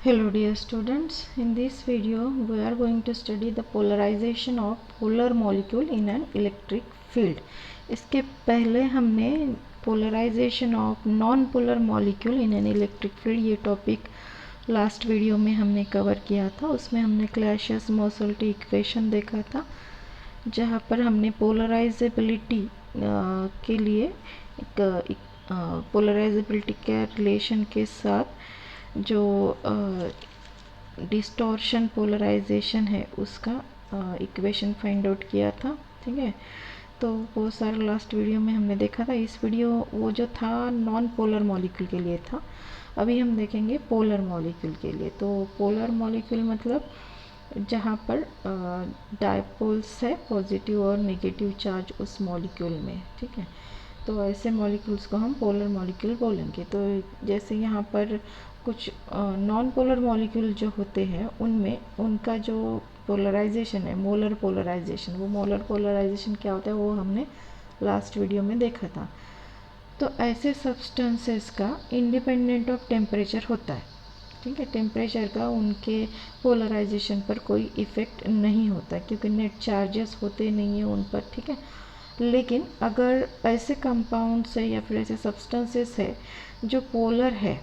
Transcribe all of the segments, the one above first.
Hello dear students, in this video we are going to study the polarization of polar molecule in an electric field. इसके पहले हमने polarization of non-polar molecule in an electric field ये topic last video में हमने cover किया था। उसमें हमने क्लैसियस-मोसल्टी इक्वेशन देखा था, जहाँ पर हमने पोलराइजेबिलिटी के लिए पोलराइजेबिलिटी के रिलेशन के साथ जो डिस्टॉर्शन पोलराइजेशन है उसका इक्वेशन फाइंड आउट किया था। ठीक है, तो वो सारा लास्ट वीडियो में हमने देखा था। इस वीडियो वो जो था नॉन पोलर मॉलिक्यूल के लिए था, अभी हम देखेंगे पोलर मॉलिक्यूल के लिए। तो पोलर मॉलिक्यूल मतलब जहाँ पर डायपोल्स है, पॉजिटिव और नेगेटिव चार्ज उस मॉलिक्यूल में। ठीक है, तो ऐसे मॉलिक्यूल्स को हम पोलर मॉलिक्यूल बोलेंगे। तो जैसे यहाँ पर कुछ नॉन पोलर मॉलिक्यूल जो होते हैं उनमें उनका जो पोलराइजेशन है मोलर पोलराइजेशन, वो मोलर पोलराइजेशन क्या होता है वो हमने लास्ट वीडियो में देखा था। तो ऐसे सब्सटेंसेस का इंडिपेंडेंट ऑफ टेम्परेचर होता है। ठीक है, टेम्परेचर का उनके पोलराइजेशन पर कोई इफ़ेक्ट नहीं होता क्योंकि नेट चार्जेस होते नहीं हैं उन पर। ठीक है, लेकिन अगर ऐसे कंपाउंड्स है या फिर ऐसे सब्सटेंसेस है जो पोलर है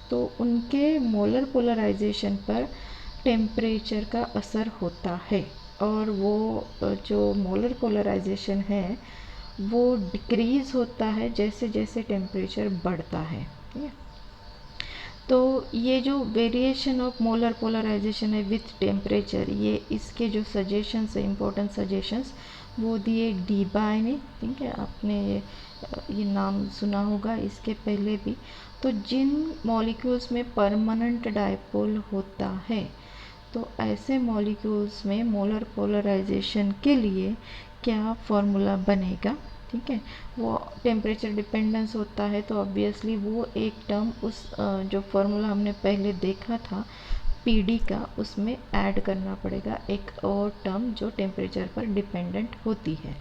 तो उनके मोलर पोलराइजेशन पर टेम्परेचर का असर होता है, और वो जो मोलर पोलराइजेशन है वो डिक्रीज़ होता है जैसे जैसे टेम्परेचर बढ़ता है। ठीक है, तो ये जो वेरिएशन ऑफ मोलर पोलराइजेशन है विथ टेम्परेचर, ये इसके जो सजेशंस है, इम्पोर्टेंट सजेशंस वो दिए डीबाय ने। ठीक है, आपने ये नाम सुना होगा इसके पहले भी। तो जिन मॉलिक्यूल्स में परमानेंट डायपोल होता है तो ऐसे मॉलिक्यूल्स में मोलर पोलराइजेशन के लिए क्या फॉर्मूला बनेगा। ठीक है, वो टेम्परेचर डिपेंडेंस होता है तो ऑब्वियसली वो एक टर्म उस जो फॉर्मूला हमने पहले देखा था पीडी का, उसमें ऐड करना पड़ेगा एक और टर्म जो टेम्परेचर पर डिपेंडेंट होती है।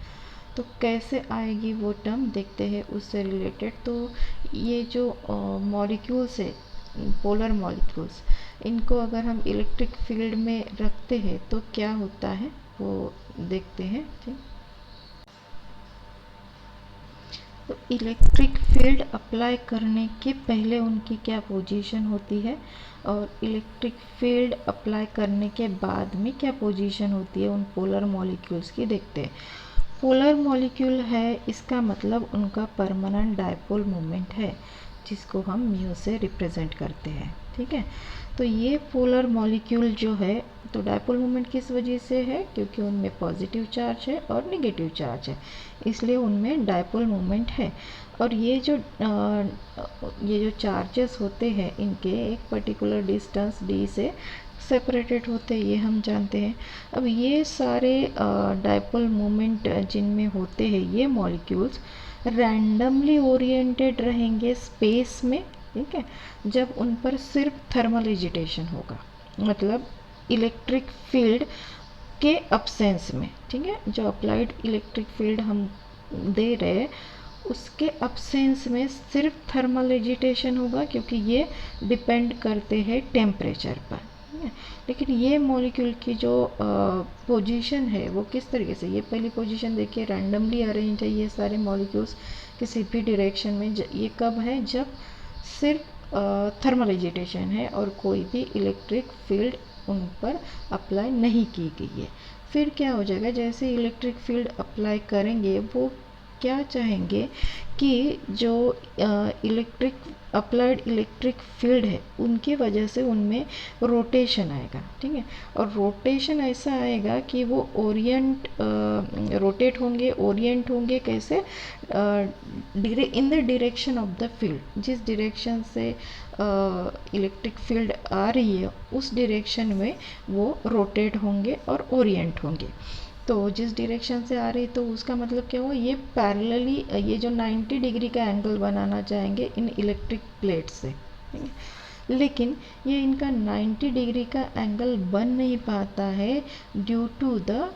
तो कैसे आएगी वो टर्म देखते हैं उससे रिलेटेड। तो ये जो मॉलिक्यूल्स है पोलर मॉलिक्यूल्स, इनको अगर हम इलेक्ट्रिक फील्ड में रखते हैं तो क्या होता है वो देखते हैं। ठीक, तो इलेक्ट्रिक फील्ड अप्लाई करने के पहले उनकी क्या पोजीशन होती है और इलेक्ट्रिक फील्ड अप्लाई करने के बाद में क्या पोजीशन होती है उन पोलर मॉलिक्यूल्स की देखते हैं। पोलर मॉलिक्यूल है इसका मतलब उनका परमानेंट डायपोल मोमेंट है जिसको हम म्यू से रिप्रेजेंट करते हैं। ठीक है, तो ये पोलर मॉलिक्यूल जो है, तो डायपोल मोमेंट किस वजह से है, क्योंकि उनमें पॉजिटिव चार्ज है और नेगेटिव चार्ज है, इसलिए उनमें डायपोल मोमेंट है। और ये जो चार्जेस होते हैं इनके एक पर्टिकुलर डिस्टेंस डी से सेपरेटेड होते हैं, ये हम जानते हैं। अब ये सारे डायपोल मोमेंट जिनमें होते हैं ये मॉलिक्यूल्स रैंडमली ओरिएंटेड रहेंगे स्पेस में। ठीक है, जब उन पर सिर्फ थर्मल एजिटेशन होगा, मतलब इलेक्ट्रिक फील्ड के अब्सेंस में। ठीक है, जो अप्लाइड इलेक्ट्रिक फील्ड हम दे रहे हैं उसके अब्सेंस में सिर्फ थर्मल एजिटेशन होगा क्योंकि ये डिपेंड करते हैं टेम्परेचर पर। लेकिन ये मॉलिक्यूल की जो पोजीशन है वो किस तरीके से, ये पहली पोजीशन देखिए रैंडमली अरेंज है ये सारे मॉलिक्यूल्स किसी भी डायरेक्शन में। ये कब है, जब सिर्फ थर्मल एजिटेशन है और कोई भी इलेक्ट्रिक फील्ड उन पर अप्लाई नहीं की गई है। फिर क्या हो जाएगा, जैसे इलेक्ट्रिक फील्ड अप्लाई करेंगे वो क्या चाहेंगे कि जो इलेक्ट्रिक अप्लाइड इलेक्ट्रिक फील्ड है उनकी वजह से उनमें रोटेशन आएगा। ठीक है, और रोटेशन ऐसा आएगा कि वो रोटेट होंगे, ओरिएंट होंगे कैसे, in the direction of the field. जिस डायरेक्शन से इलेक्ट्रिक फील्ड आ रही है उस डायरेक्शन में वो रोटेट होंगे और ओरिएंट होंगे। तो जिस डायरेक्शन से आ रही तो उसका मतलब क्या हुआ, ये पैरेलली ये जो 90 डिग्री का एंगल बनाना चाहेंगे इन इलेक्ट्रिक प्लेट से। लेकिन ये इनका 90 डिग्री का एंगल बन नहीं पाता है ड्यू टू द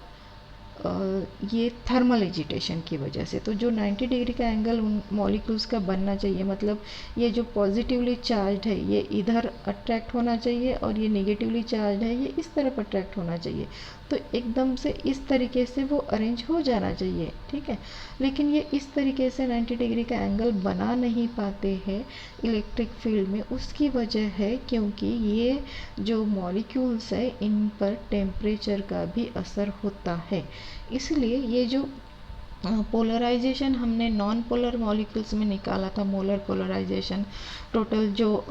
ये थर्मल एजिटेशन की वजह से। तो जो 90 डिग्री का एंगल उन मॉलिक्यूल्स का बनना चाहिए, मतलब ये जो पॉजिटिवली चार्ज है ये इधर अट्रैक्ट होना चाहिए और ये नेगेटिवली चार्ज है ये इस तरफ अट्रैक्ट होना चाहिए। तो एकदम से इस तरीके से वो अरेंज हो जाना चाहिए, ठीक है। लेकिन ये इस तरीके से 90 डिग्री का एंगल बना नहीं पाते हैं इलेक्ट्रिक फील्ड में। उसकी वजह है क्योंकि ये जो मॉलिक्यूल्स है इन पर टेम्परेचर का भी असर होता है। इसलिए ये जो पोलराइजेशन हमने नॉन पोलर मॉलिक्यूल्स में निकाला था, मोलर पोलराइजेशन, टोटल जो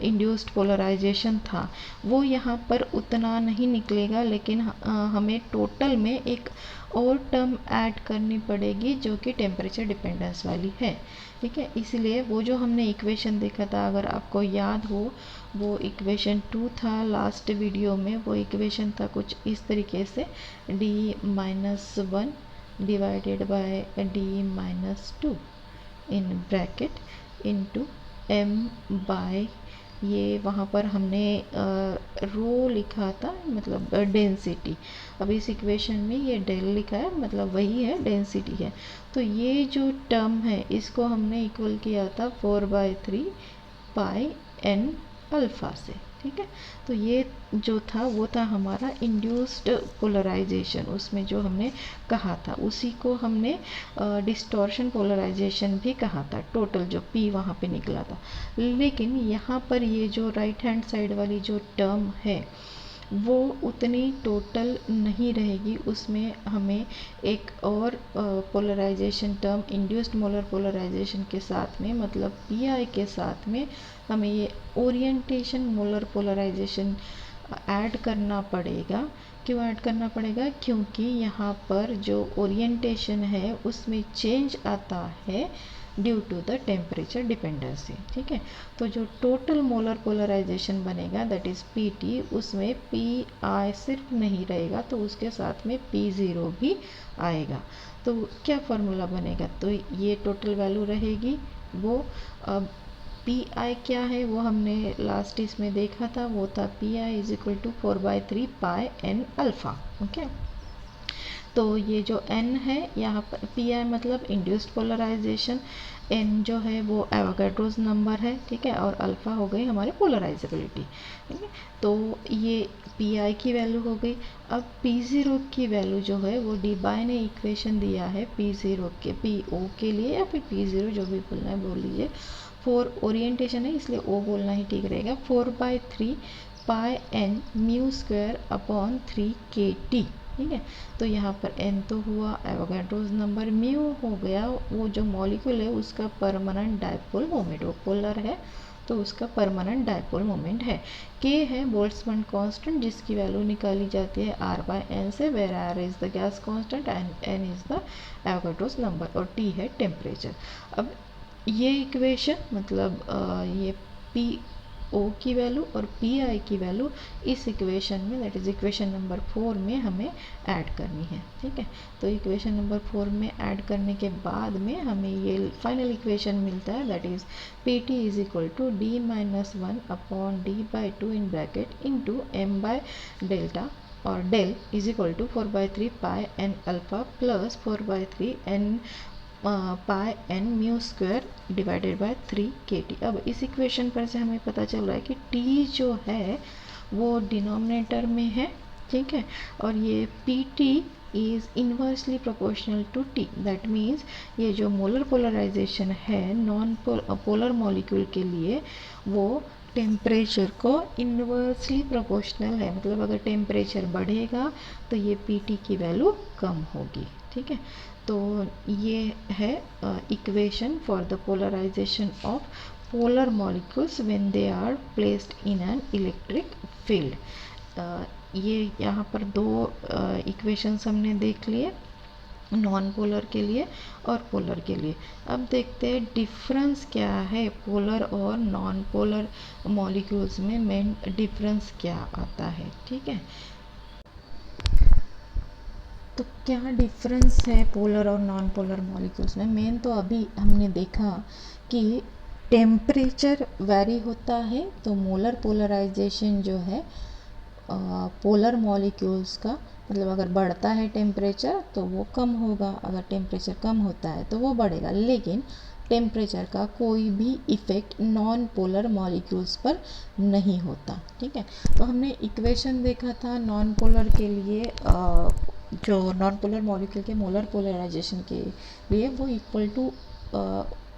इंड्यूस्ड पोलराइजेशन था वो यहाँ पर उतना नहीं निकलेगा, लेकिन हमें टोटल में एक और टर्म ऐड करनी पड़ेगी जो कि टेम्परेचर डिपेंडेंस वाली है, ठीक है। इसलिए वो जो हमने इक्वेशन देखा था, अगर आपको याद हो, वो इक्वेशन 2 था लास्ट वीडियो में। वो इक्वेशन था कुछ इस तरीके से, d-1 divided by d-2 in bracket into m by, ये वहाँ पर हमने रो लिखा था, मतलब डेंसिटी। अब इस इक्वेशन में ये डेल लिखा है, मतलब वही है, डेंसिटी है। तो ये जो टर्म है इसको हमने इक्वल किया था 4/3 पाई n अल्फ़ा से, ठीक है। तो ये जो था वो था हमारा इंड्यूस्ड पोलराइजेशन, उसमें जो हमने कहा था उसी को हमने डिस्टॉर्शन पोलराइजेशन भी कहा था, टोटल जो P वहाँ पे निकला था। लेकिन यहाँ पर ये जो राइट हैंड साइड वाली जो टर्म है वो उतनी टोटल नहीं रहेगी, उसमें हमें एक और polarization term induced molar polarization के साथ में, मतलब PI के साथ में हमें ये ओरिएंटेशन मोलर पोलराइजेशन ऐड करना पड़ेगा। क्यों ऐड करना पड़ेगा? क्योंकि यहाँ पर जो ओरिएंटेशन है उसमें चेंज आता है due to the temperature dependency, ठीक है। तो जो टोटल मोलर पोलराइजेशन बनेगा दैट इज़ PT, उसमें PI सिर्फ नहीं रहेगा, तो उसके साथ में P0 भी आएगा। तो क्या फार्मूला बनेगा? तो ये टोटल वैल्यू रहेगी वो। अब PI क्या है वो हमने लास्ट इसमें देखा था, वो था PI = 4/3 pi n alpha, okay. तो ये जो n है यहाँ पर, PI मतलब इंड्यूस्ड पोलराइजेशन, n जो है वो एवोगाड्रोस नंबर है, ठीक है, और अल्फ़ा हो गई हमारी पोलराइजेबिलिटी, ठीक है। तो ये PI की वैल्यू हो गई। अब P0 की वैल्यू जो है वो डीबाय ने इक्वेशन दिया है P0 के, PO के लिए या फिर P0 जो भी बोलना है बोल लीजिए। 4 ओरिएंटेशन है इसलिए O बोलना ही ठीक रहेगा। 4/3 पाई n μ² 3kT, ठीक है। तो यहाँ पर n तो हुआ एवोगाड्रोस नंबर, म्यू हो गया वो जो मॉलिक्यूल है उसका परमानेंट डायपोल मोमेंट, वो पोलर है तो उसका परमानेंट डायपोल मोमेंट है। k है बोल्ट्जमान कांस्टेंट जिसकी वैल्यू निकाली जाती है R/n से, where R is the gas constant and n is the Avogadro's number, और T है टेम्परेचर। अब ये इक्वेशन मतलब ये PO की वैल्यू और PI की वैल्यू इस इक्वेशन में, दैट इज़ इक्वेशन नंबर 4 में हमें ऐड करनी है, ठीक है। तो इक्वेशन नंबर 4 में ऐड करने के बाद में हमें ये फाइनल इक्वेशन मिलता है, that is PT = d-1 d/2 in bracket into m/डेल्टा, और del = 4/3 pi n alpha plus 4/3 n pi n μ² divided by 3kT। अब इस इक्वेशन पर से हमें पता चल रहा है कि T जो है वो डिनोमिनेटर में है, ठीक है, और ये PT is inversely proportional to T। That means ये जो मोलर पोलराइजेशन है नॉन पोलर मॉलिक्यूल के लिए वो टेम्परेचर को इन्वर्सली प्रोपोर्शनल है, मतलब अगर टेम्परेचर बढ़ेगा तो ये PT की वैल्यू कम होगी, ठीक है। तो ये है equation for the polarization of polar molecules when they are placed in an electric field. ये यहाँ पर दो इक्वेशंस हमने देख लिए, नॉन पोलर के लिए और पोलर के लिए। अब देखते हैं डिफरेंस क्या है पोलर और नॉन पोलर मॉलिक्यूल्स में, मेन डिफरेंस क्या आता है, ठीक है। तो क्या डिफरेंस है पोलर और नॉन पोलर मॉलिक्यूल्स में? मेन तो अभी हमने देखा कि टेम्परेचर वैरी होता है तो मोलर पोलराइजेशन जो है पोलर मॉलिक्यूल्स का मतलब अगर बढ़ता है टेम्परेचर तो वो कम होगा, अगर टेम्परेचर कम होता है तो वो बढ़ेगा, लेकिन टेम्परेचर का कोई भी इफ़ेक्ट नॉन पोलर मॉलिक्यूल्स पर नहीं होता। ठीक है, तो हमने इक्वेशन देखा था नॉन पोलर के लिए, जो नॉन पोलर मॉलिक्यूल के मोलर पोलराइजेशन के लिए वो इक्वल टू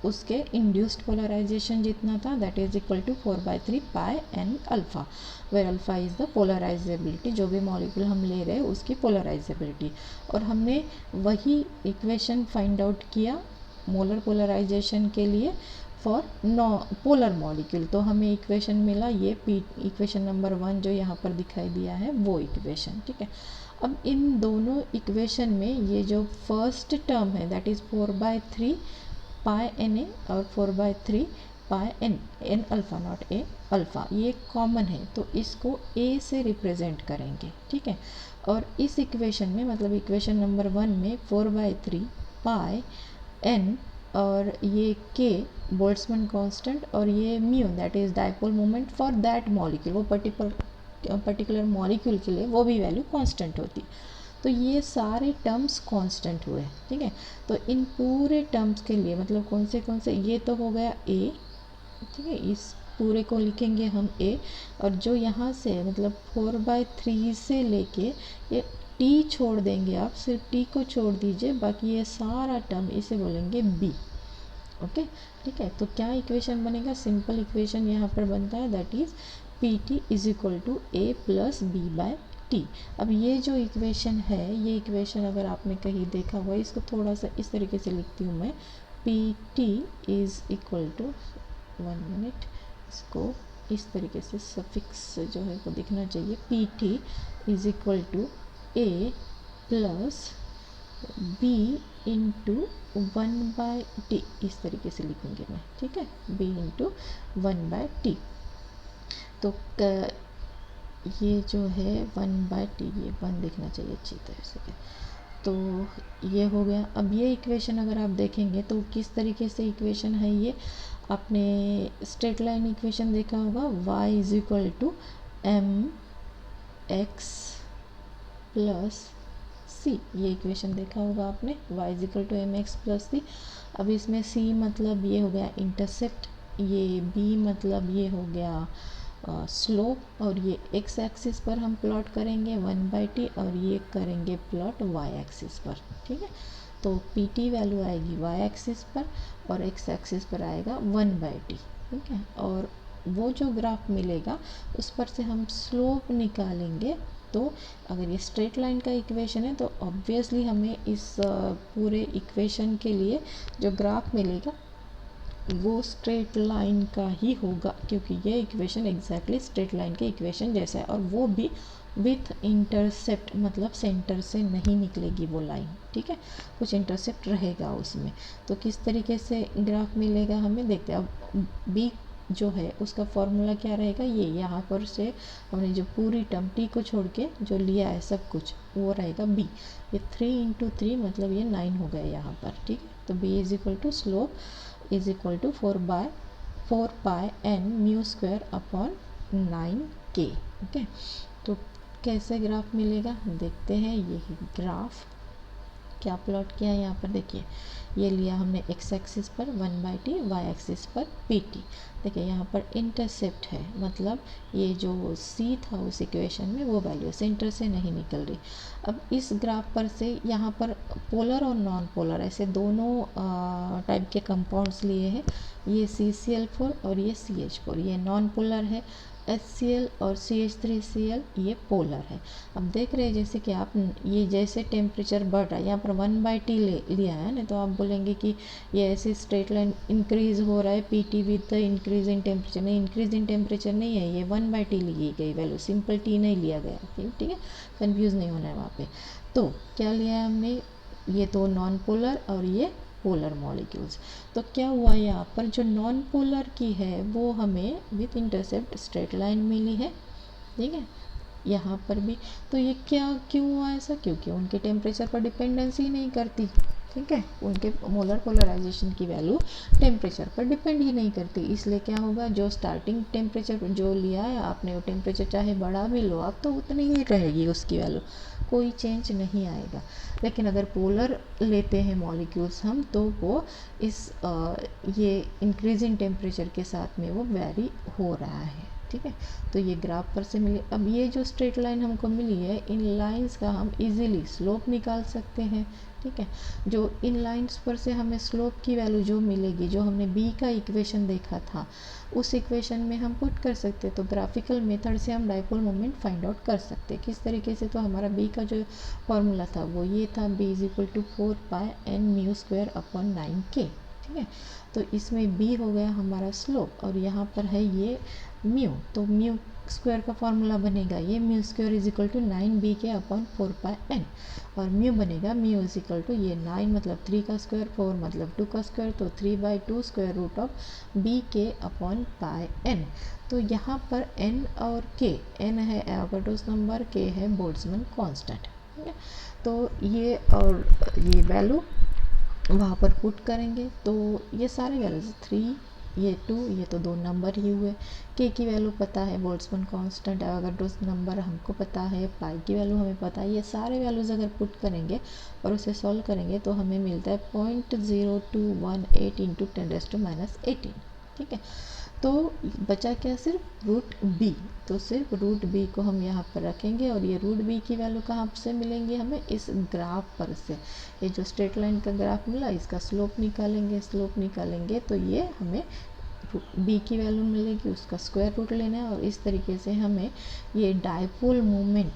उसके इंड्यूस्ड पोलराइजेशन जितना था, that is equal to 4/3 pi N alpha, where alpha is the polarizability, जो भी मॉलिक्यूल हम ले रहे हैं उसकी पोलराइजेबिलिटी। और हमने वही इक्वेशन फाइंड आउट किया मोलर पोलराइजेशन के लिए फॉर नो पोलर मॉलिक्यूल, तो हमें इक्वेशन मिला ये इक्वेशन नंबर 1 जो यहाँ पर दिखाई दिया है वो इक्वेशन। ठीक है, अब इन दोनों इक्वेशन में ये जो फर्स्ट टर्म है that is 4/3 pi N A और 4/3 pi N alpha not A alpha, ये कॉमन है तो इसको ए से रिप्रेजेंट करेंगे। ठीक है, और इस इक्वेशन में मतलब इक्वेशन नंबर 1 में 4/3 पाई एन और ये के बोल्ट्जमैन कांस्टेंट और ये mu that is dipole moment for that molecule, वो पर्टिकुलर मॉलिक्यूल के लिए वो भी वैल्यू कांस्टेंट होती, तो ये सारे टर्म्स कांस्टेंट हुए। ठीक है, तो इन पूरे टर्म्स के लिए मतलब कौन से ये तो हो गया ए। ठीक है, इस पूरे को लिखेंगे हम ए, और जो यहाँ से मतलब 4/3 से लेके ये टी छोड़ देंगे, आप सिर्फ टी को छोड़ दीजिए, बाकी ये सारा टर्म इसे बोलेंगे बी। ओके, ठीक है, तो क्या इक्वेशन बनेगा, सिंपल इक्वेशन यहाँ पर बनता है that is P T is equal to A plus B by T. अब ये जो इक्वेशन है, ये इक्वेशन अगर आपने कहीं देखा हुआ, इसको थोड़ा सा इस तरीके से लिखती हूँ मैं, P T is equal to 1 minute, इसको इस तरीके से सफिक्स जो है वो दिखना चाहिए, P T is equal to A plus B into 1/t, इस तरीके से लिखेंगे मैं। ठीक है, b इंटू 1/t, तो ये जो है 1/t, ये 1 दिखना चाहिए अच्छी तरह से, तो ये हो गया। अब ये इक्वेशन अगर आप देखेंगे तो किस तरीके से इक्वेशन है ये, आपने स्ट्रेट लाइन इक्वेशन देखा होगा, y is equal to M X plus C, ये इक्वेशन देखा होगा आपने, y is equal to M X plus C. अब इसमें c मतलब ये हो गया इंटरसेप्ट, ये b मतलब ये हो गया स्लोप, और ये x एक्सिस पर हम प्लॉट करेंगे 1/t और ये करेंगे प्लॉट y एक्सिस पर। ठीक है, तो pt वैल्यू आएगी y एक्सिस पर और x एक्सिस पर आएगा 1/t। ठीक है, और वो जो ग्राफ मिलेगा उस पर से हम स्लोप निकालेंगे, तो अगर ये स्ट्रेट लाइन का इक्वेशन है तो ऑब्वियसली हमें इस पूरे इक्वेशन के लिए जो ग्राफ मिलेगा वो स्ट्रेट लाइन का ही होगा, क्योंकि ये इक्वेशन एग्जैक्टली स्ट्रेट लाइन के इक्वेशन जैसा है, और वो भी विथ इंटरसेप्ट, मतलब सेंटर से नहीं निकलेगी वो लाइन। ठीक है, कुछ इंटरसेप्ट रहेगा उसमें, तो किस तरीके से ग्राफ मिलेगा हमें देखते हैं। अब बी जो है उसका फॉर्मूला क्या रहेगा, ये यहाँ पर से हमने जो पूरी टर्म टी को छोड़ के जो लिया है सब कुछ वो रहेगा बी, ये 3 इंटू 3 मतलब ये 9 हो गए यहाँ पर। ठीक है, तो B is equal to slope is equal to 4 pi N mu square upon 9k। Okay, तो कैसे ग्राफ मिलेगा देखते हैं। ये ग्राफ क्या प्लॉट किया है यहाँ पर देखिए, ये लिया हमने x एक्सिस पर 1/t, y एक्सिस पर pt। देखिए यहाँ पर इंटरसेप्ट है, मतलब ये जो c था उस इक्वेशन में वो वैल्यू सेंटर से नहीं निकल रही। अब इस ग्राफ पर से यहाँ पर पोलर और नॉन पोलर ऐसे दोनों टाइप के कंपाउंड्स लिए हैं, ये CCl4 और ये CH4, ये नॉन पोलर है, HCl और CH3Cl ये पोलर है। अब देख रहे हैं जैसे कि आप ये जैसे टेम्परेचर बढ़ रहा है, यहाँ पर 1/t लिया है ना, तो आप बोलेंगे कि ये ऐसे स्ट्रेट लाइन इंक्रीज हो रहा है PT with the increase in temperature, नहीं, इंक्रीज इन टेम्परेचर नहीं है, ये 1/t ली गई वैल्यू, सिंपल t नहीं लिया गया। ठीक है, कंफ्यूज नहीं होना है वहाँ पे। तो क्या लिया है हमने, ये तो नॉन पोलर और ये पोलर मॉलिक्यूल्स। तो क्या हुआ यहाँ पर जो नॉन पोलर की है वो हमें विथ इंटरसेप्ट स्ट्रेट लाइन मिली है। ठीक है, यहाँ पर भी, तो ये क्या क्यों हुआ ऐसा, क्योंकि उनके टेम्परेचर पर डिपेंडेंसी नहीं करती। ठीक है, उनके मोलर पोलराइजेशन की वैल्यू टेम्परेचर पर डिपेंड ही नहीं करती। इसलिए क्या होगा, जो स्टार्टिंग टेम्परेचर जो लिया है आपने, वो टेम्परेचर चाहे बढ़ा भी लो आप तो उतनी ही रहेगी उसकी वैल्यू, कोई चेंज नहीं आएगा। लेकिन अगर पोलर लेते हैं मॉलिक्यूल्स हम, तो वो ये इंक्रीजिंग टेम्परेचर के साथ में वो वेरी हो रहा है। ठीक है, तो ये ग्राफ पर से मिली। अब ये जो स्ट्रेट लाइन हमको मिली है, इन लाइंस का हम इजीली स्लोप निकाल सकते हैं। ठीक है, जो इन लाइंस पर से हमें स्लोप की वैल्यू जो मिलेगी, जो हमने बी का इक्वेशन देखा था, उस इक्वेशन में हम पुट कर सकते। तो ग्राफिकल मेथड से हम डाइपोल मोमेंट फाइंड आउट कर सकते। किस तरीके से, तो हमारा बी का जो फॉर्मूला था वो ये था, B is equal to 4πn μ²/9k। ठीक है, तो इसमें बी हो गया हमारा स्लोप और यहाँ पर है ये म्यू, तो म्यू स्क्वायर का फॉर्मूला बनेगा ये μ² इज इक्वल टू 9bk/4πn, और म्यू बनेगा म्यू इज इक्वल टू ये 9 मतलब 3 का स्क्वायर, 4 मतलब 2 का स्क्वायर, तो 3/2 स्क्वायर रूट ऑफ bk/n। तो यहाँ पर n और k, n है एवोगाड्रोस नंबर, k है बोल्ट्जमैन कांस्टेंट। ठीक है, तो ये और ये वैल्यू वहाँ पर पुट करेंगे तो ये सारे वैल्यूज 3, ये 2, ये तो 2 नंबर ही हुए। के की वैल्यू पता है, बोल्ट्जमैन कांस्टेंट, एवोगाड्रोस नंबर हमको पता है, पाई की वैल्यू हमें पता है। ये सारे वैल्यूज़ अगर पुट करेंगे और उसे सॉल्व करेंगे तो हमें मिलता है 0.0218 इंटू 10⁻18। ठीक है, तो बचा क्या, सिर्फ रूट बी। तो सिर्फ रूट बी को हम यहाँ पर रखेंगे और ये रूट बी की वैल्यू कहाँ से मिलेंगी हमें, इस ग्राफ पर से। ये जो स्ट्रेट लाइन का ग्राफ मिला, इसका स्लोप निकालेंगे तो ये हमें बी की वैल्यू मिलेगी, उसका स्क्वायर रूट लेना है और इस तरीके से हमें ये डाइपोल मोमेंट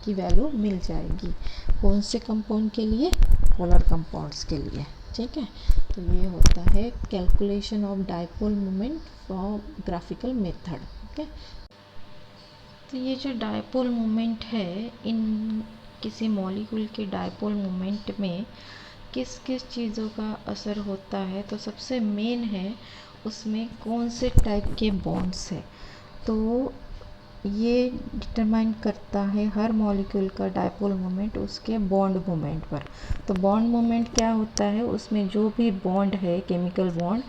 की वैल्यू मिल जाएगी। कौन से कंपाउंड के लिए, पोलर कंपाउंड्स के लिए। ठीक है, तो ये होता है calculation of dipole moment from graphical method. Okay, तो ये जो डाइपोल मोमेंट है, इन किसी मॉलिक्यूल के डाइपोल मोमेंट में किस किस चीज़ों का असर होता है, तो सबसे मेन है उसमें कौन से टाइप के बॉन्ड्स है, तो ये डिटरमाइन करता है हर मॉलिक्यूल का डाइपोल मोमेंट उसके बॉन्ड मोमेंट पर। तो बॉन्ड मोमेंट क्या होता है, उसमें जो भी बॉन्ड है, केमिकल बॉन्ड,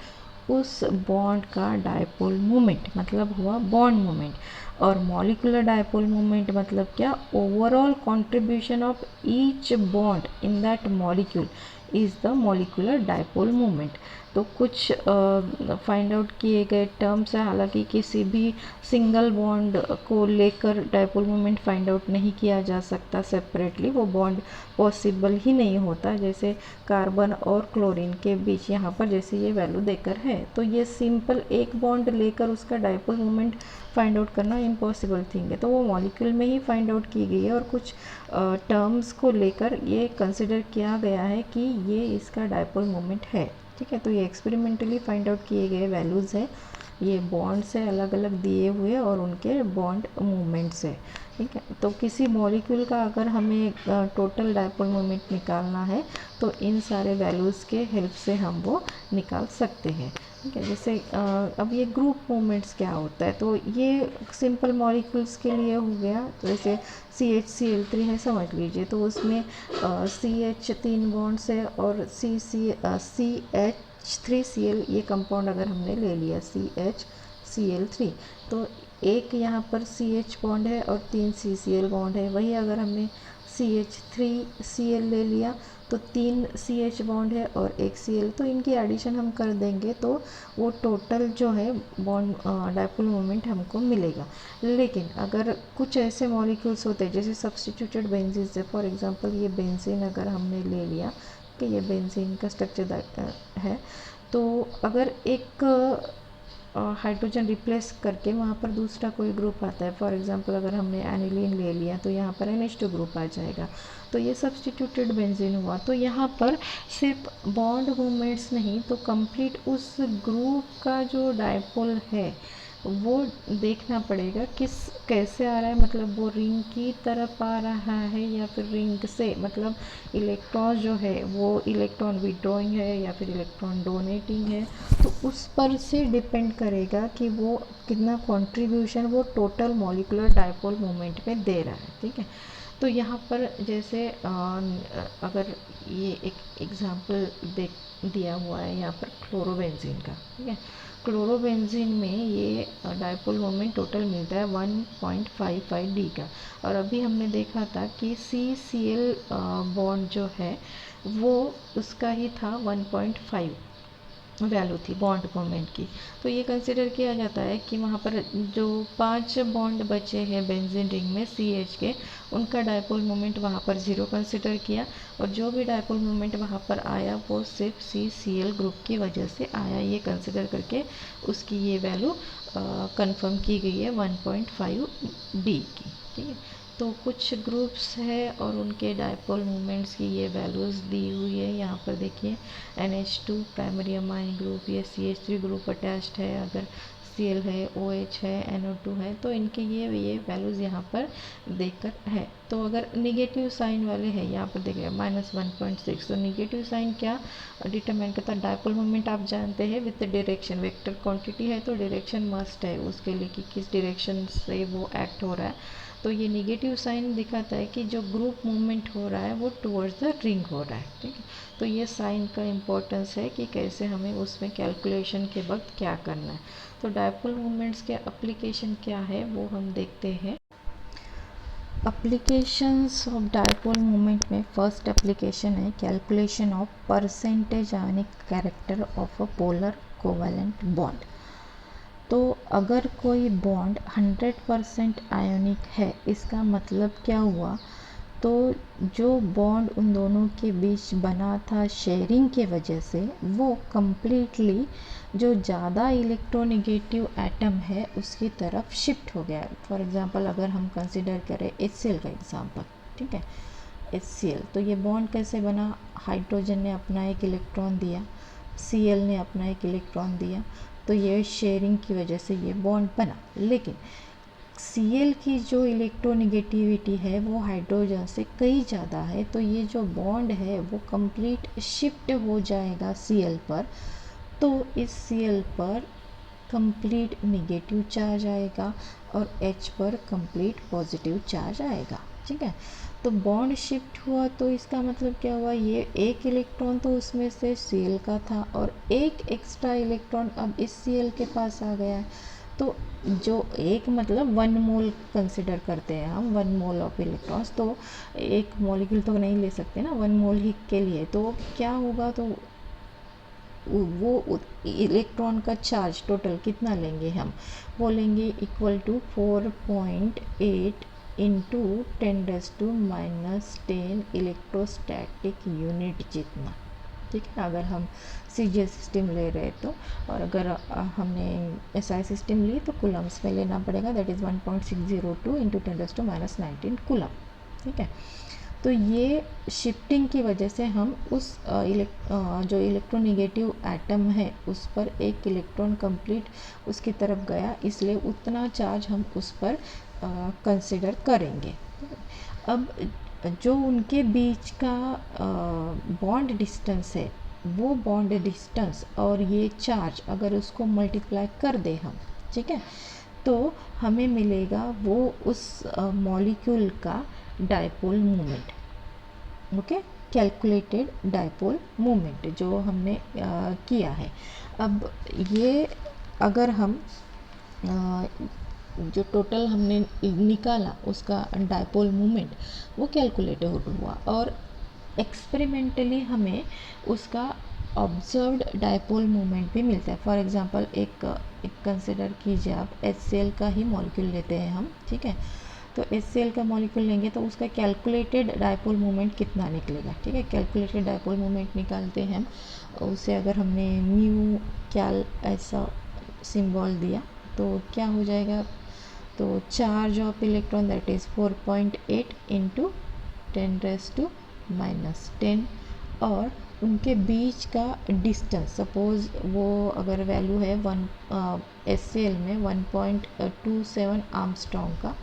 उस बॉन्ड का डाइपोल मोमेंट मतलब हुआ बॉन्ड मोमेंट। और मॉलिक्यूलर डाइपोल मोमेंट मतलब क्या, overall contribution of each bond in that molecule is the molecular dipole moment. तो कुछ फाइंड आउट किए गए टर्म्स है, हालांकि किसी भी सिंगल बॉन्ड को लेकर डाइपोल मोमेंट फाइंड आउट नहीं किया जा सकता सेपरेटली, वो बॉन्ड पॉसिबल ही नहीं होता। जैसे कार्बन और क्लोरीन के बीच यहाँ पर जैसे ये वैल्यू देकर है, तो ये सिंपल एक बॉन्ड लेकर उसका डाइपोल मोमेंट फाइंड आउट करना इम्पॉसिबल थिंग है, तो वो मॉलिक्यूल में ही फाइंड आउट की गई है और कुछ टर्म्स को लेकर ये कंसिडर किया गया है कि ये इसका डाइपोल मोमेंट है। ठीक है, तो ये एक्सपेरिमेंटली फाइंड आउट किए गए वैल्यूज़ है, ये बॉन्ड से अलग अलग दिए हुए और उनके बॉन्ड मूवमेंट्स है। ठीक है, तो किसी मॉलिक्यूल का अगर हमें टोटल डाइपोल मोमेंट निकालना है तो इन सारे वैल्यूज़ के हेल्प से हम वो निकाल सकते हैं। ठीक है, जैसे अब ये ग्रुप मूवमेंट्स क्या होता है, तो ये सिंपल मॉलिक्यूल्स के लिए हो गया। तो जैसे CHCl3 है समझ लीजिए, तो उसमें CH 3 बॉन्ड्स है और CH3Cl ये कंपाउंड अगर हमने ले लिया CHCl3, तो एक यहाँ पर CH बॉन्ड है और 3 CCl बॉन्ड है। वही अगर हमने CH3Cl ले लिया तो 3 CH बॉन्ड है और एक Cl, तो इनकी एडिशन हम कर देंगे तो वो टोटल जो है बॉन्ड डाइपोल मोमेंट हमको मिलेगा। लेकिन अगर कुछ ऐसे मॉलिक्यूल्स होते हैं जैसे सब्स्टिट्यूटेड बेंजीन से, फॉर एग्जांपल ये बेंजीन अगर हमने ले लिया कि ये बेंजीन का स्ट्रक्चर है, तो अगर एक हाइड्रोजन रिप्लेस करके वहाँ पर दूसरा कोई ग्रुप आता है, फॉर एग्जांपल अगर हमने एनिलीन ले लिया तो यहाँ पर NH2 ग्रुप आ जाएगा, तो ये सब्स्टिट्यूटेड बेंजीन हुआ। तो यहाँ पर सिर्फ बॉन्ड मूवमेंट्स नहीं, तो कंप्लीट उस ग्रुप का जो डाइपोल है वो देखना पड़ेगा कैसे आ रहा है, मतलब वो रिंग की तरफ आ रहा है या फिर रिंग से, मतलब इलेक्ट्रॉन जो है वो इलेक्ट्रॉन विड्रॉइंग है या फिर इलेक्ट्रॉन डोनेटिंग है, तो उस पर से डिपेंड करेगा कि वो कितना कंट्रीब्यूशन वो टोटल मॉलिक्यूलर डाइपोल मोमेंट में दे रहा है। ठीक है, तो यहाँ पर जैसे अगर ये एक एग्जांपल देख दिया हुआ है यहाँ पर क्लोरोबेंजीन का, ठीक है। क्लोरोबेंजीन में ये डायपोल मोमेंट टोटल मिलता है 1.55 डी का, और अभी हमने देखा था कि CCl बॉन्ड जो है वो उसका ही था 1.5 वैल्यू थी बॉन्ड मोमेंट की। तो ये कंसिडर किया जाता है कि वहाँ पर जो 5 बॉन्ड बचे हैं बेंजीन रिंग में CH के, उनका डायपोल मोमेंट वहाँ पर 0 कंसिडर किया, और जो भी डायपोल मोमेंट वहाँ पर आया वो सिर्फ CCl ग्रुप की वजह से आया, ये कंसिडर करके उसकी ये वैल्यू कंफर्म की गई है 1.5 डी की, ठीक है। तो कुछ ग्रुप्स है और उनके डायपोल मोमेंट्स की ये वैल्यूज़ दी हुई है। यहाँ पर देखिए NH2 प्राइमरी अमाइन ग्रुप, ये CH3 ग्रुप अटैच्ड है, अगर Cl है, OH है, NO2 है, तो इनके ये वैल्यूज़ यहाँ पर देकर है। तो अगर निगेटिव साइन वाले हैं, यहाँ पर देखिए -1.6, तो निगेटिव साइन क्या डिटरमाइन करता है? डायपोल मोमेंट आप जानते हैं विद डायरेक्शन, वेक्टर क्वांटिटी है तो डायरेक्शन मस्ट है उसके लिए कि किस डायरेक्शन से वो एक्ट हो रहा है। तो ये निगेटिव साइन दिखाता है कि जो ग्रुप मूवमेंट हो रहा है वो टुवर्ड्स द रिंग हो रहा है, ठीक है। तो ये साइन का इम्पोर्टेंस है कि कैसे हमें उसमें कैलकुलेशन के वक्त क्या करना है। तो डायपोल मूवमेंट्स के एप्लीकेशन क्या है वो हम देखते हैं। एप्लीकेशंस ऑफ डायपोल मूवमेंट में फर्स्ट एप्लीकेशन है calculation of percentage ionic character of a polar covalent bond. तो अगर कोई बॉन्ड 100% आयोनिक है, इसका मतलब क्या हुआ? तो जो बॉन्ड उन दोनों के बीच बना था शेयरिंग के वजह से, वो कम्प्लीटली जो ज़्यादा इलेक्ट्रोनेगेटिव एटम है उसकी तरफ शिफ्ट हो गया। फॉर एग्जांपल अगर हम कंसिडर करें HCl का एग्जांपल, ठीक है। HCl, तो ये बॉन्ड कैसे बना? हाइड्रोजन ने अपना एक इलेक्ट्रॉन दिया, Cl ने अपना एक इलेक्ट्रॉन दिया, तो ये शेयरिंग की वजह से ये बॉन्ड बना। लेकिन Cl की जो इलेक्ट्रोनेगेटिविटी है वो हाइड्रोजन से कई ज़्यादा है, तो ये जो बॉन्ड है वो कंप्लीट शिफ्ट हो जाएगा Cl पर। तो इस Cl पर कंप्लीट नेगेटिव चार्ज आएगा और H पर कंप्लीट पॉजिटिव चार्ज आएगा, ठीक है। तो बॉन्ड शिफ्ट हुआ तो इसका मतलब क्या हुआ? ये एक इलेक्ट्रॉन तो उसमें से Cl का था और एक एक्स्ट्रा इलेक्ट्रॉन अब इस Cl के पास आ गया है। तो जो एक मतलब 1 मोल कंसिडर करते हैं हम, 1 मोल ऑफ इलेक्ट्रॉन्स, तो एक मॉलिक्यूल तो नहीं ले सकते ना 1 मोल ही के लिए। तो क्या होगा? तो वो इलेक्ट्रॉन का चार्ज टोटल कितना लेंगे हम? वो लेंगे equal to 4.8 into 10⁻⁻10 electrostatic unit जितना, ठीक है। अगर हम CGS सिस्टम ले रहे तो, और अगर हमने SI सिस्टम ली तो कूलम्स में लेना पड़ेगा, दैट इज़ 1.602 इंटू 10⁻19 कूलम, ठीक है। तो ये शिफ्टिंग की वजह से हम उस जो इलेक्ट्रोनेगेटिव एटम है उस पर एक इलेक्ट्रॉन कंप्लीट उसकी तरफ गया, इसलिए उतना चार्ज हम उस पर कंसिडर करेंगे। अब जो उनके बीच का बॉन्ड डिस्टेंस है, वो बॉन्ड डिस्टेंस और ये चार्ज अगर उसको मल्टीप्लाई कर दे हम, ठीक है, तो हमें मिलेगा वो उस मॉलिक्यूल का dipole moment, okay, calculated dipole moment जो हमने किया है। अब ये अगर हम जो टोटल हमने निकाला उसका डायपोल मोमेंट वो कैलकुलेट हुआ, और एक्सपेरिमेंटली हमें उसका ऑब्जर्व्ड डायपोल मोमेंट भी मिलता है। फॉर एग्जांपल एक कंसिडर कीजिए आप HCl का ही मॉलिक्यूल लेते हैं हम, ठीक है। तो HCl का मॉलिक्यूल लेंगे तो उसका कैलकुलेटेड डायपोल मोमेंट कितना निकलेगा, ठीक है। कैलकुलेटेड डायपोल मोमेंट निकालते हैं हम, उसे अगर हमने म्यू कैल ऐसा सिंबल दिया तो क्या हो जाएगा? तो charge of electron that is 4.8 into 10⁻⁻10, और उनके बीच का डिस्टेंस, सपोज़ वो अगर वैल्यू है HCl में 1.27 आर्मस्ट्रॉन्ग का,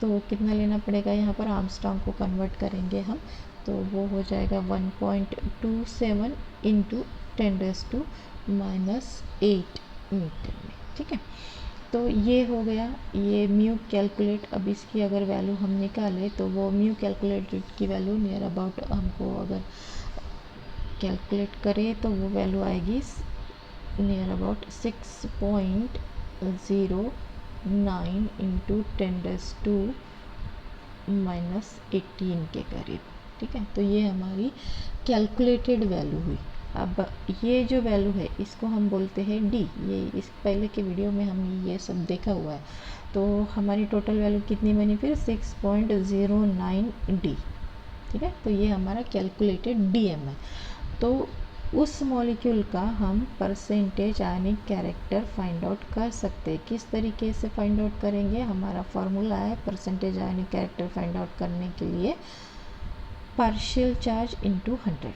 तो कितना लेना पड़ेगा? यहाँ पर आर्मस्ट्रॉन्ग को कन्वर्ट करेंगे हम, तो वो हो जाएगा 1.27 इंटू 10⁻⁻8 मीटर में, ठीक है। तो ये हो गया, ये म्यू कैलकुलेट। अब इसकी अगर वैल्यू हम निकालें तो वो म्यू कैलकुलेटेड की वैल्यू नियर अबाउट हमको अगर कैलकुलेट करें तो वो वैल्यू आएगी नियर अबाउट 6.09 इंटू 10⁻⁻18 के करीब। ठीक है, तो ये हमारी कैलकुलेटेड वैल्यू हुई। अब ये जो वैल्यू है इसको हम बोलते हैं डी। ये इस पहले के वीडियो में हम ये सब देखा हुआ है। तो हमारी टोटल वैल्यू कितनी बनी फिर 6.09 डी। ठीक है, तो ये हमारा कैलकुलेटेड डीएम है। तो उस मॉलिक्यूल का हम परसेंटेज आयनिक कैरेक्टर फाइंड आउट कर सकते हैं। किस तरीके से फाइंड आउट करेंगे? हमारा फॉर्मूला है परसेंटेज आयनिक कैरेक्टर फाइंड आउट करने के लिए पार्शियल चार्ज इनटू 100।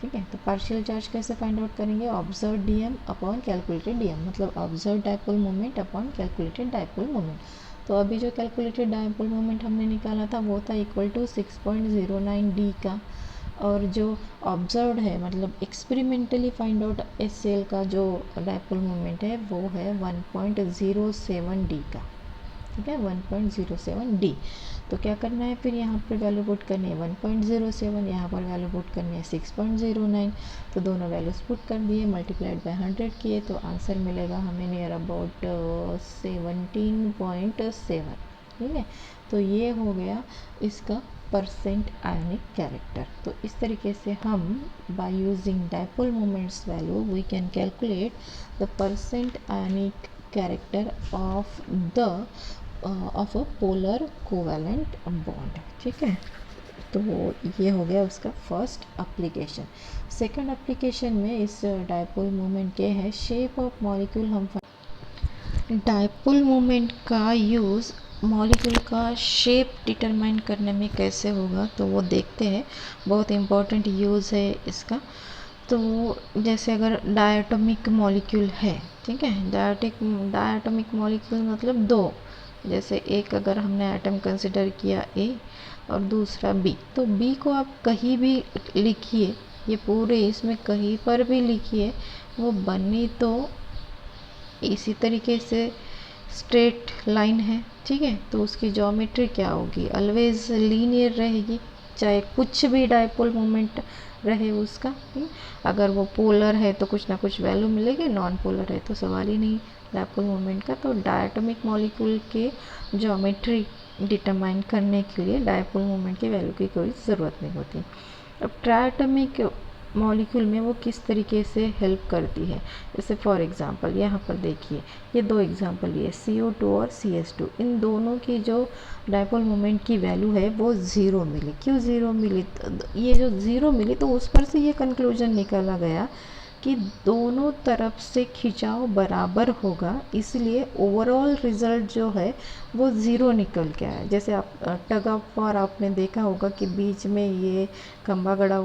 ठीक है, तो पार्शियल चार्ज कैसे फाइंड आउट करेंगे? Observe DM upon calculated DM, मतलब observe dipole moment upon calculated dipole moment. तो अभी जो कैलकुलेटेड डायपोल मोमेंट हमने निकाला था वो था इक्वल टू 6.09 डी का, और जो ऑब्जर्व्ड है मतलब एक्सपेरिमेंटली फाइंड आउट एसएल का जो डायपोल मोमेंट है वो है 1.07 डी का। ठीक है, 1.07 डी। तो क्या करना है फिर? यहाँ पर वैल्यू पुट करनी है 1.07, यहाँ पर वैल्यू पुट करनी है 6.09। तो दोनों वैल्यूज पुट कर दिए, मल्टीप्लाइड बाय 100 किए तो आंसर मिलेगा हमें नियर अबाउट 17.7। ठीक है, तो ये हो गया इसका परसेंट आयनिक कैरेक्टर। तो इस तरीके से हम by using dipole moments value we can calculate the percent ionic character of of a polar covalent bond. ठीक है, तो ये हो गया उसका फर्स्ट एप्लीकेशन। सेकंड एप्लीकेशन में इस डायपोल मोमेंट के है शेप ऑफ मॉलिक्यूल। हम डायपोल मोमेंट का यूज़ मॉलिक्यूल का शेप डिटरमाइन करने में कैसे होगा तो वो देखते हैं। बहुत इम्पोर्टेंट यूज़ है इसका। तो जैसे अगर डायटोमिक मॉलिक्यूल है, ठीक है, डायटोमिक मॉलिक्यूल मतलब दो, जैसे एक अगर हमने एटम कंसिडर किया ए और दूसरा बी, तो बी को आप कहीं भी लिखिए, ये पूरे इसमें कहीं पर भी लिखिए, वो बनी तो इसी तरीके से स्ट्रेट लाइन है। ठीक है, तो उसकी ज्योमेट्री क्या होगी? ऑलवेज लीनियर रहेगी, चाहे कुछ भी डायपोल मोमेंट रहे उसका। अगर वो पोलर है तो कुछ ना कुछ वैल्यू मिलेगी, नॉन पोलर है तो सवाल ही नहीं डायपोल मोमेंट का। तो डायटोमिक मॉलिक्यूल के ज्योमेट्री डिटरमाइन करने के लिए डायपोल मोमेंट की वैल्यू की कोई ज़रूरत नहीं होती। अब ट्रायटोमिक मॉलिक्यूल में वो किस तरीके से हेल्प करती है, जैसे फॉर एग्जांपल यहाँ पर देखिए, ये दो एग्जांपल लिए CO2 और CS2, इन दोनों की जो डायपोल मोमेंट की वैल्यू है वो ज़ीरो मिली। क्यों ज़ीरो मिली? ये जो ज़ीरो मिली तो उस पर से ये कंक्लूजन निकाला गया कि दोनों तरफ से खिंचाव बराबर होगा, इसलिए ओवरऑल रिज़ल्ट जो है वो ज़ीरो निकल के आया। जैसे आप टग ऑफ वॉर आपने देखा होगा कि बीच में ये खंभा गड़ा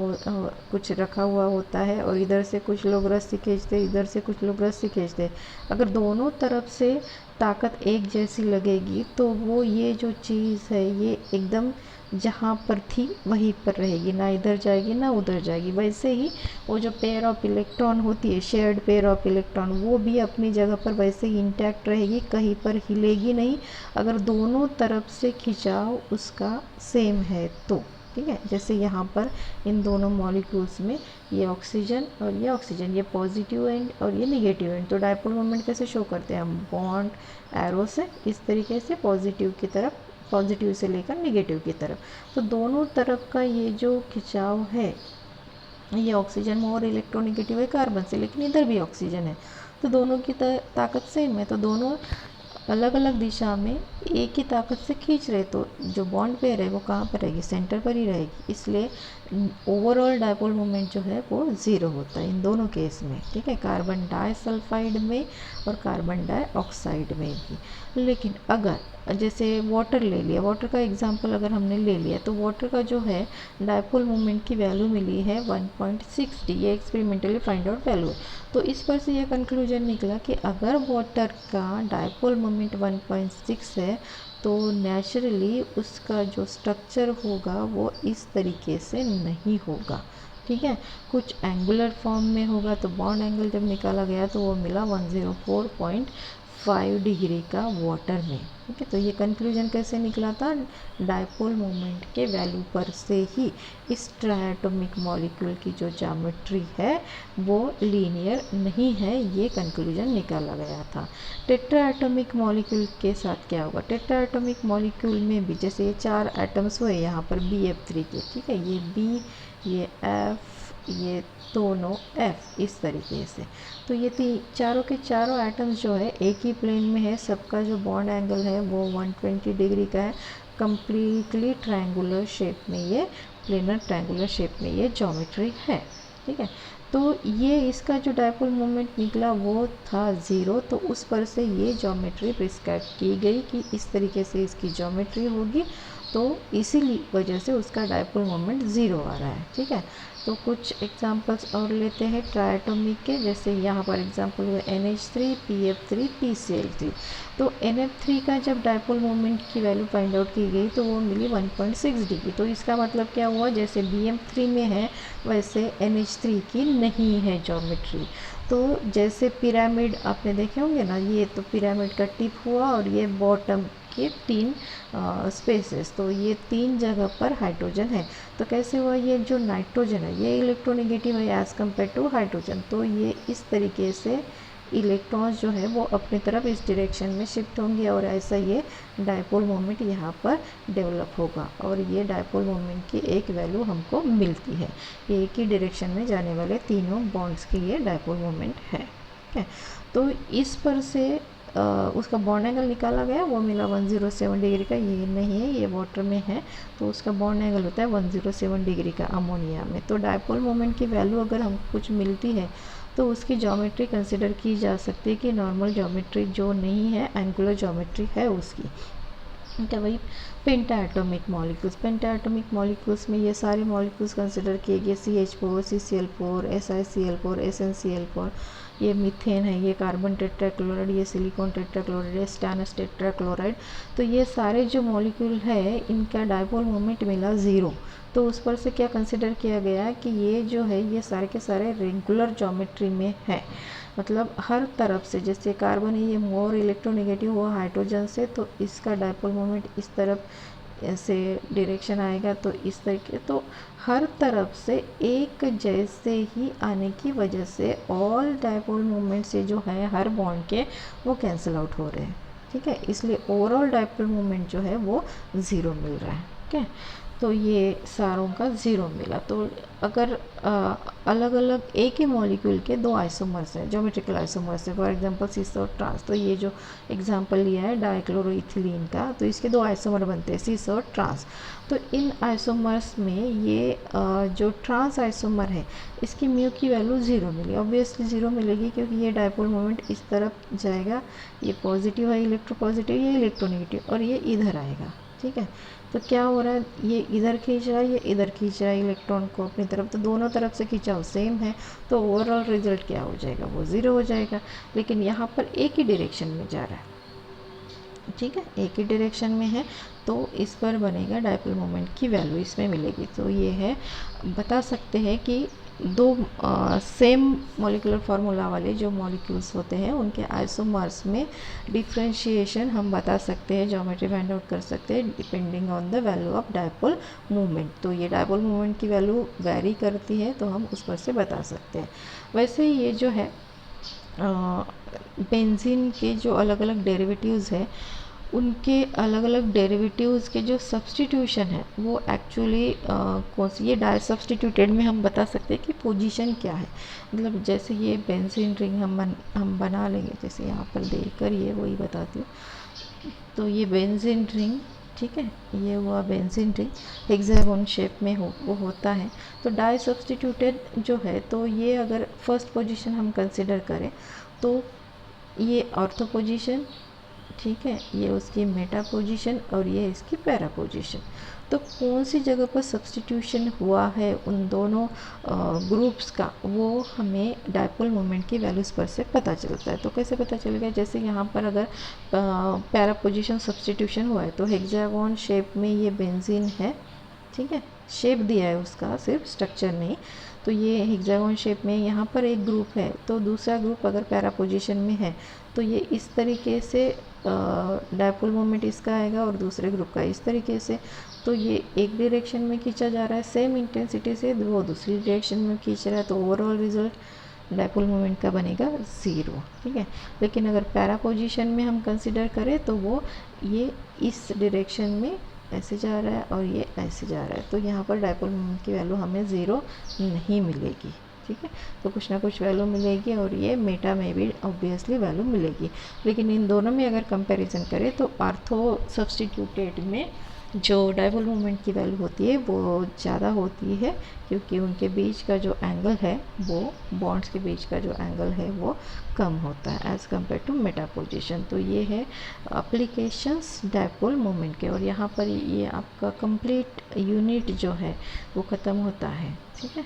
कुछ रखा हुआ होता है और इधर से कुछ लोग रस्सी खींचते, इधर से कुछ लोग रस्सी खींचते। अगर दोनों तरफ से ताकत एक जैसी लगेगी तो वो ये जो चीज़ है ये एकदम जहाँ पर थी वहीं पर रहेगी, ना इधर जाएगी ना उधर जाएगी। वैसे ही वो जो पेयर ऑफ इलेक्ट्रॉन होती है, शेयर्ड पेयर ऑफ इलेक्ट्रॉन, वो भी अपनी जगह पर वैसे ही इंटैक्ट रहेगी, कहीं पर हिलेगी नहीं, अगर दोनों तरफ से खिंचाव उसका सेम है तो। ठीक है, जैसे यहाँ पर इन दोनों मॉलिक्यूल्स में ये ऑक्सीजन और ये ऑक्सीजन, ये पॉजिटिव एंड और ये नेगेटिव एंड। तो डायपोल मोमेंट कैसे शो करते हैं हम? बॉन्ड एरो से इस तरीके से पॉजिटिव की तरफ, पॉजिटिव से लेकर नेगेटिव की तरफ। तो दोनों तरफ का ये जो खिंचाव है, ये ऑक्सीजन में और इलेक्ट्रोनेगेटिव है कार्बन से, लेकिन इधर भी ऑक्सीजन है, तो दोनों की ताकत सेम है, तो दोनों अलग अलग दिशा में एक ही ताकत से खींच रहे, तो जो बॉन्ड पेयर है वो कहाँ पर रहेगी? सेंटर पर ही रहेगी। इसलिए ओवरऑल डायपोल मोमेंट जो है वो ज़ीरो होता है इन दोनों केस में। ठीक है, कार्बन डाइसल्फाइड में और कार्बन डाइऑक्साइड में भी। लेकिन अगर जैसे वाटर ले लिया, वाटर का एग्जांपल अगर हमने ले लिया, तो वाटर का जो है डायपोल मोमेंट की वैल्यू मिली है 1.60, ये एक्सपेरिमेंटली फाइंड आउट वैल्यू है। तो इस पर से ये कंक्लूजन निकला कि अगर वाटर का डायपोल मोमेंट 1.6 है तो नेचुरली उसका जो स्ट्रक्चर होगा वो इस तरीके से नहीं होगा। ठीक है, कुछ एंगुलर फॉर्म में होगा। तो बॉन्ड एंगल जब निकाला गया तो वो मिला 104.5 5 डिग्री का वाटर में। ठीक है, तो ये कंक्लूजन कैसे निकला था, डायपोल मोमेंट के वैल्यू पर से ही इस ट्राइएटॉमिक मॉलिक्यूल की जो ज्योमेट्री है वो लीनियर नहीं है, ये कंक्लूजन निकाला गया था। टेट्राएटॉमिक मॉलिक्यूल के साथ क्या होगा, टेट्राएटॉमिक मॉलिक्यूल में भी जैसे ये 4 एटम्स हुए यहाँ पर BF3 के, ठीक है, ये B, ये F, ये दोनों F, इस तरीके से। तो ये चारों के चारों एटम्स जो है एक ही प्लेन में है, सबका जो बॉन्ड एंगल है वो 120 डिग्री का है, कंप्लीटली ट्रायंगुलर शेप में, ये प्लेनर ट्रायंगुलर शेप में ये ज्योमेट्री है। ठीक है, तो ये इसका जो डायपोल मोमेंट निकला वो था 0, तो उस पर से ये ज्योमेट्री प्रिस्क्राइब की गई कि इस तरीके से इसकी ज्योमेट्री होगी, तो इसीलिए वजह से उसका डायपोल मोमेंट 0 आ रहा है। ठीक है, तो कुछ एग्जांपल्स और लेते हैं ट्राइएटॉमिक के, जैसे यहाँ पर एग्जांपल हुआ NH3, PF3, PCl3। तो NF3 का जब डायपोल मोमेंट की वैल्यू फाइंड आउट की गई तो वो मिली 1.6 डिग्री। तो इसका मतलब क्या हुआ, जैसे BM3 में है वैसे NH3 की नहीं है ज्योमेट्री। तो जैसे पिरामिड आपने देखे होंगे ना, ये तो पिरामिड का टिप हुआ और ये बॉटम के 3 स्पेसेस, तो ये 3 जगह पर हाइड्रोजन है। तो कैसे हुआ, ये जो नाइट्रोजन है ये इलेक्ट्रोनेगेटिव है एज़ कम्पेयर टू हाइड्रोजन, तो ये इस तरीके से इलेक्ट्रॉन्स जो है वो अपनी तरफ इस डायरेक्शन में शिफ्ट होंगे और ऐसा ये डायपोल मोमेंट यहाँ पर डेवलप होगा और ये डायपोल मोमेंट की एक वैल्यू हमको मिलती है। ये एक ही डायरेक्शन में जाने वाले तीनों बॉन्ड्स की ये डायपोल मोमेंट है। ठीक है, तो इस पर से उसका बॉन्ड एंगल निकाला गया, वो मिला 107 डिग्री का। ये नहीं है, ये वाटर में है, तो उसका बॉन्ड एंगल होता है 107 डिग्री का अमोनिया में। तो डायपोल मोमेंट की वैल्यू अगर हमको कुछ मिलती है तो उसकी ज्योमेट्री कंसिडर की जा सकती है कि नॉर्मल ज्योमेट्री जो नहीं है, एंगुलर ज्योमेट्री है उसकी। ठीक है, वही पेंटाएटॉमिक मॉलिक्यूल्स, पेंटाएटॉमिक मॉलिक्यूल्स में ये सारे मॉलिक्यूल्स कंसिडर किए गए, CH4, CCl4, SiCl4, SnCl4, ये मीथेन है, ये कार्बन टेट्राक्लोराइड, ये सिलिकॉन टेट्राक्लोराइड, ये स्टैनस टेट्राक्लोराइड। तो ये सारे जो मॉलिक्यूल है इनका डायपोल मोमेंट मिला 0। तो उस पर से क्या कंसिडर किया गया कि ये जो है ये सारे के सारे रेगुलर ज्योमेट्री में है, मतलब हर तरफ से, जैसे कार्बन है ये मोर इलेक्ट्रोनेगेटिव हुआ हाइड्रोजन से, तो इसका डायपोल मोमेंट इस तरफ ऐसे डायरेक्शन आएगा, तो इस तरीके, तो हर तरफ से एक जैसे ही आने की वजह से ऑल डायपोल मोमेंट से जो है हर बॉन्ड के वो कैंसिल आउट हो रहे हैं। ठीक है, इसलिए ओवरऑल डायपोल मोमेंट जो है वो 0 मिल रहा है। ठीक है, तो ये सारों का 0 मिला। तो अगर अलग अलग एक ही मॉलिक्यूल के 2 आइसोमर्स हैं, ज्योमेट्रिकल आइसोमर्स है, फॉर एग्जांपल सिस और ट्रांस, तो ये जो एग्जांपल लिया है डाइक्लोरोइथिलीन का, तो इसके 2 आइसोमर बनते हैं, सिस और ट्रांस। तो इन आइसोमर्स में ये जो ट्रांस आइसोमर है इसकी म्यू की वैल्यू 0 मिली, ऑब्वियसली 0 मिलेगी क्योंकि ये डायपोल मोमेंट इस तरफ जाएगा, ये पॉजिटिव है इलेक्ट्रोपॉजिटिव, ये इलेक्ट्रोनेगेटिव, और ये इधर आएगा। ठीक है, तो क्या हो रहा है, ये इधर खींच रहा है, ये इधर खींच रहा है इलेक्ट्रॉन को अपनी तरफ, तो दोनों तरफ से खींचाव सेम है, तो ओवरऑल रिजल्ट क्या हो जाएगा, वो 0 हो जाएगा। लेकिन यहाँ पर एक ही डायरेक्शन में जा रहा है, ठीक है, एक ही डायरेक्शन में है, तो इस पर बनेगा डायपोल मोमेंट की वैल्यू इसमें मिलेगी। तो ये है, बता सकते हैं कि 2 सेम मॉलिक्यूलर फार्मूला वाले जो मॉलिक्यूल्स होते हैं उनके आइसोमर्स में डिफरेंशिएशन हम बता सकते हैं, ज्योमेट्री फाइंड आउट कर सकते हैं depending on the value of dipole moment. तो ये डायपोल मोमेंट की वैल्यू वेरी करती है, तो हम उस पर से बता सकते हैं। वैसे ये जो है बेंजीन के जो अलग अलग डेरिवेटिव्स हैं उनके अलग अलग डेरिवेटिव्स के जो सब्स्टिट्यूशन है वो एक्चुअली कौन सी, ये डाई सब्स्टिट्यूटेड में हम बता सकते हैं कि पोजीशन क्या है। मतलब जैसे ये बेंजीन रिंग हम बना लेंगे, जैसे यहाँ पर देखकर ये वही बताती हूँ। तो ये बेंजीन रिंग, ठीक है, ये हुआ बेंजीन रिंग, हेक्सागोन शेप में वो होता है। तो डाई सब्स्टिट्यूटेड जो है, तो ये अगर फर्स्ट पोजीशन हम कंसिडर करें तो ये ऑर्थो पोजीशन, ठीक है, ये उसकी मेटा पोजीशन और ये इसकी पैरा पोजीशन। तो कौन सी जगह पर सब्स्टिट्यूशन हुआ है उन दोनों ग्रुप्स का, वो हमें डायपोल मोमेंट की वैल्यूज़ पर से पता चलता है। तो कैसे पता चलेगा, जैसे यहाँ पर अगर पैरा पोजीशन सब्स्टिट्यूशन हुआ है तो हेक्सागोन शेप में ये बेंजीन है, ठीक है, शेप दिया है उसका, सिर्फ स्ट्रक्चर नहीं। तो ये हेक्सागोन शेप में यहाँ पर एक ग्रुप है, तो दूसरा ग्रुप अगर पैरा पोजीशन में है तो ये इस तरीके से डायपोल मोमेंट इसका आएगा और दूसरे ग्रुप का इस तरीके से। तो ये एक डायरेक्शन में खींचा जा रहा है सेम इंटेंसिटी से, वो दूसरी डायरेक्शन में खींच रहा है, तो ओवरऑल रिजल्ट डायपोल मोमेंट का बनेगा 0। ठीक है, लेकिन अगर पैरा पोजीशन में हम कंसिडर करें तो वो ये इस डायरेक्शन में ऐसे जा रहा है और ये ऐसे जा रहा है, तो यहाँ पर डायपोल मोमेंट की वैल्यू हमें 0 नहीं मिलेगी। ठीक है, तो कुछ ना कुछ वैल्यू मिलेगी और ये मेटा में भी ऑब्वियसली वैल्यू मिलेगी। लेकिन इन दोनों में अगर कंपैरिजन करें तो आर्थो सब्स्टिट्यूटेड में जो डायपोल मोमेंट की वैल्यू होती है वो ज़्यादा होती है, क्योंकि उनके बीच का जो एंगल है वो बॉन्ड्स के बीच का जो एंगल है वो कम होता है as compare to meta position. तो ये है एप्लीकेशंस डायपोल मोमेंट के, और यहाँ पर ये आपका कंप्लीट यूनिट जो है वो ख़त्म होता है। ठीक है।